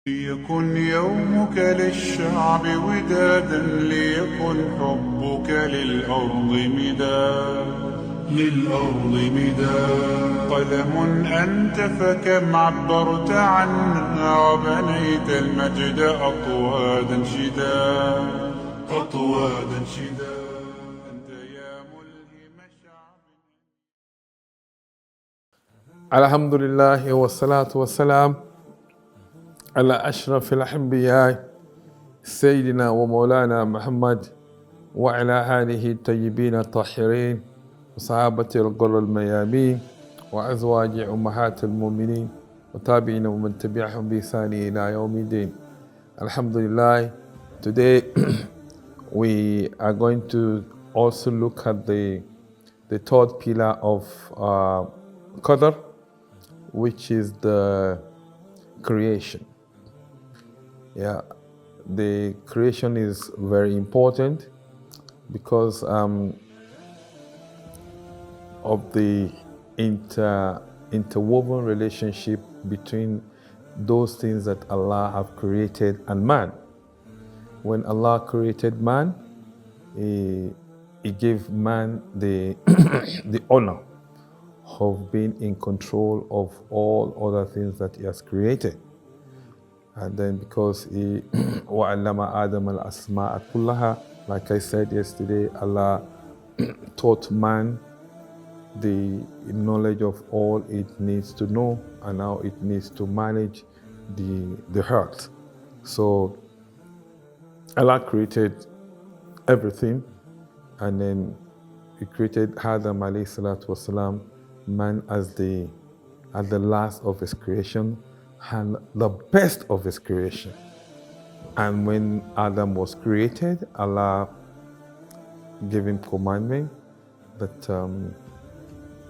ليكن يومك للشعب ودادا ليكن حبك للأرض مداد قلم أنت فكم عبرت عنا وبنيت المجد أطوادا شداد أنت يا ملهم شعب. الحمد لله والصلاة والسلام على أشرف الأنبياء سيدنا ومولانا محمد وعلى آله الطيبين الطاهرين وصحابة الغر الميامين وأزواج أمهات المؤمنين وتابعين ومن تبعهم بإحسان إلى يوم الدين. Alhamdulillah, today we are going to also look at the third pillar of Qadr, which is the creation. Yeah, the creation is very important because of the interwoven relationship between those things that Allah have created and man. When Allah created man, He gave man the the honor of being in control of all other things that He has created. And then because He وَعَلَّمَ آدَمَ الْأَسْمَاءَ كُلَّهَا, like I said yesterday, Allah taught man the knowledge of all it needs to know and how it needs to manage the heart. So Allah created everything, and then He created Adam alayhi salatu wasalam, man as the last of His creation and the best of His creation. And when Adam was created, Allah gave him commandment that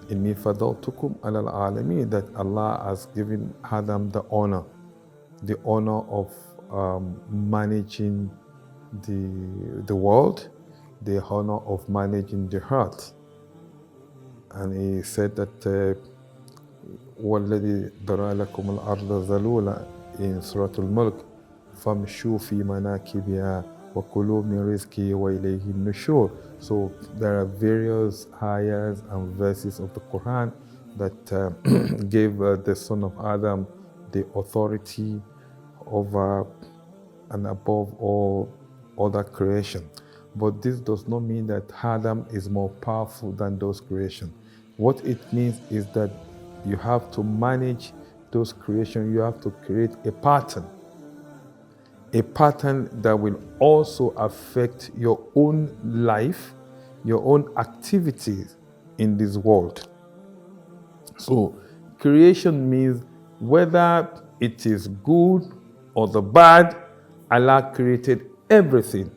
inni fadaltukum alal alamin, that Allah has given Adam the honor of managing the world, the honor of managing the heart. And He said that وَالَّذِي ذَرَأَ لَكُمُ الْأَرْضَ ذَلُولًا in Surah Al-Mulk فَامْشُوا فِي مَنَاكِبِهَا وَكُلُوا مِنْ رِزْقِهِ وَإِلَيْهِ النُّشُورُ. So there are various ayahs and verses of the Quran that gave the son of Adam the authority over and above all other creation. But this does not mean that Adam is more powerful than those creation. What it means is that you have to manage those creation. You have to create a pattern that will also affect your own life, your own activities in this world. So creation means whether it is good or the bad, Allah created everything.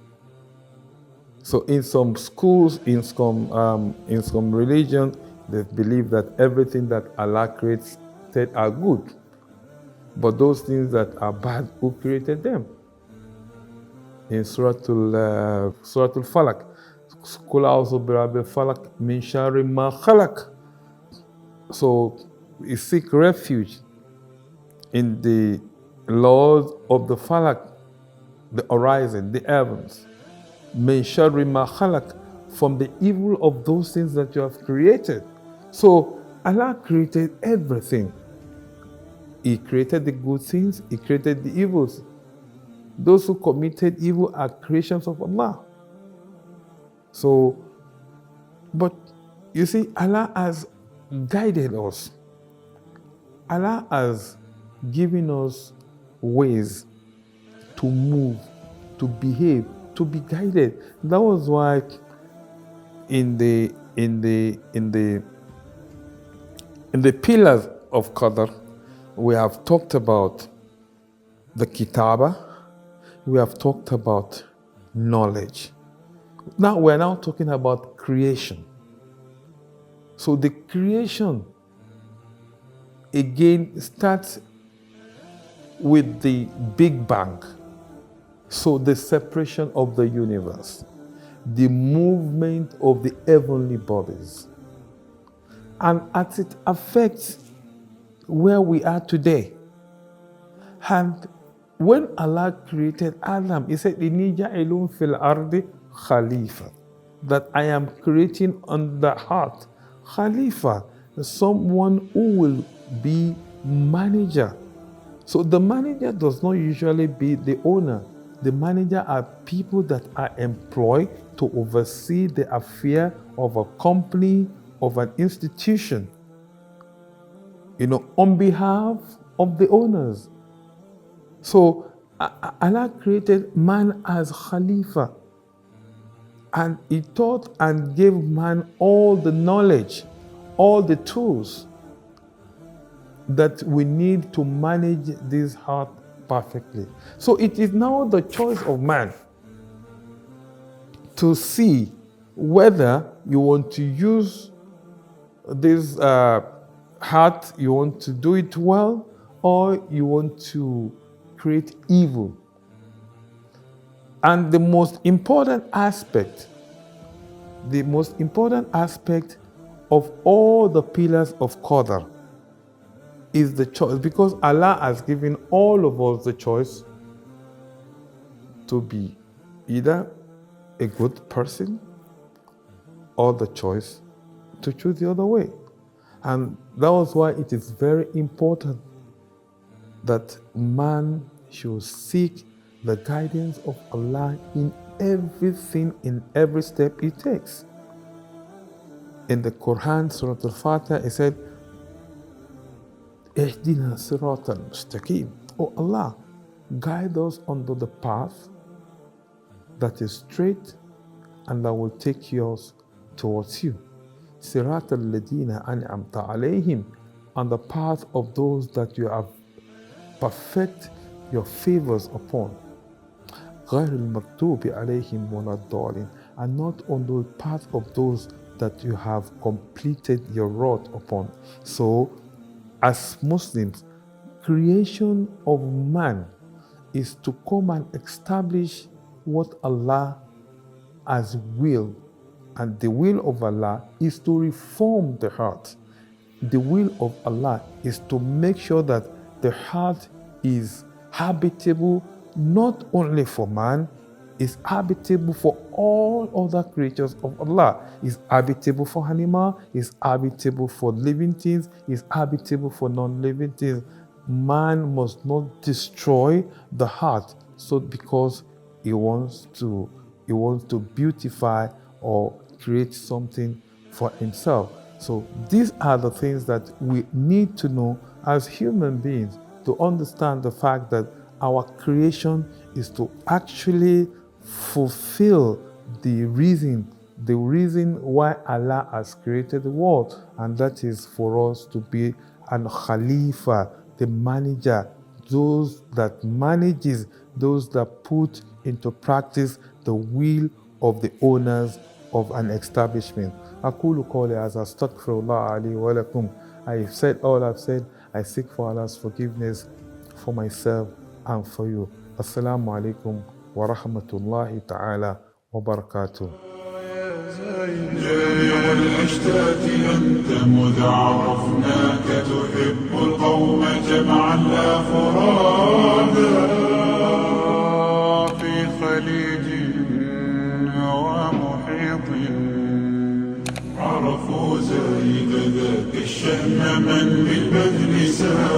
So in some schools, in some religions, they believe that everything that Allah created are good. But those things that are bad, who created them? In Surah Al-Falaq, Qul a'udhu birabbil falaq min sharri ma khalaq. So we seek refuge in the Lord of the Falaq, the horizon, the heavens. Min sharri ma khalaq, from the evil of those things that you have created. So Allah created everything. He created the good things, He created the evils. Those who committed evil are creations of Allah. So, but you see, Allah has guided us. Allah has given us ways to move, to behave, to be guided. That was why in the pillars of Qadr, we have talked about the Kitaba, we have talked about knowledge. Now we're now talking about creation. So the creation again starts with the Big Bang. So the separation of the universe, the movement of the heavenly bodies, and as it affects where we are today. And when Allah created Adam, He said, "Inni ja'ilun fil ardi khalifa," that I am creating on the heart khalifa, someone who will be manager. So the manager does not usually be the owner. The manager are people that are employed to oversee the affair of a company, of an institution, on behalf of the owners. So Allah created man as Khalifa, and He taught and gave man all the knowledge, all the tools that we need to manage this heart perfectly. So it is now the choice of man to see whether you want to use this heart, you want to do it well, or you want to create evil. And the most important aspect of all the pillars of Qadr is the choice, because Allah has given all of us the choice to be either a good person or the choice to choose the other way. And that was why it is very important that man should seek the guidance of Allah in everything, in every step he takes. In the Quran, Surah Al-Fatiha, it said, "Ihdina sirat al-mustaqim." Oh Allah, guide us onto the path that is straight and that will take us towards you. Sirat al-ladina an'amta alayhim, on the path of those that you have perfect your favors upon. غَيْرِ الْمَكْتُوبِ عَلَيْهِمْ وَلَا الضَّالِينَ, and not on the path of those that you have completed your wrath upon. So, as Muslims, creation of man is to come and establish what Allah has willed. And the will of Allah is to reform the heart. The will of Allah is to make sure that the heart is habitable not only for man, is habitable for all other creatures of Allah. Is habitable for animal, is habitable for living things, is habitable for non-living things. Man must not destroy the heart so because he wants to beautify or create something for himself. So these are the things that we need to know as human beings, to understand the fact that our creation is to actually fulfill the reason why Allah has created the world, and that is for us to be an Khalifa, the manager, those that manages, those that put into practice the will of the owners of an establishment. أقول قولي هذا أستغفر الله لي ولكم. I have said all I've said. I seek for Allah's forgiveness for myself and for you. Assalamu alaikum wa rahmatullahi ta'ala wa barakatuh. جامع الأشتات أنت مذ عرفناك تحب القوم جمعا لا فرادا في خليج ومحيط عرفوا زايد ذاك الشهم من بالبذل ساد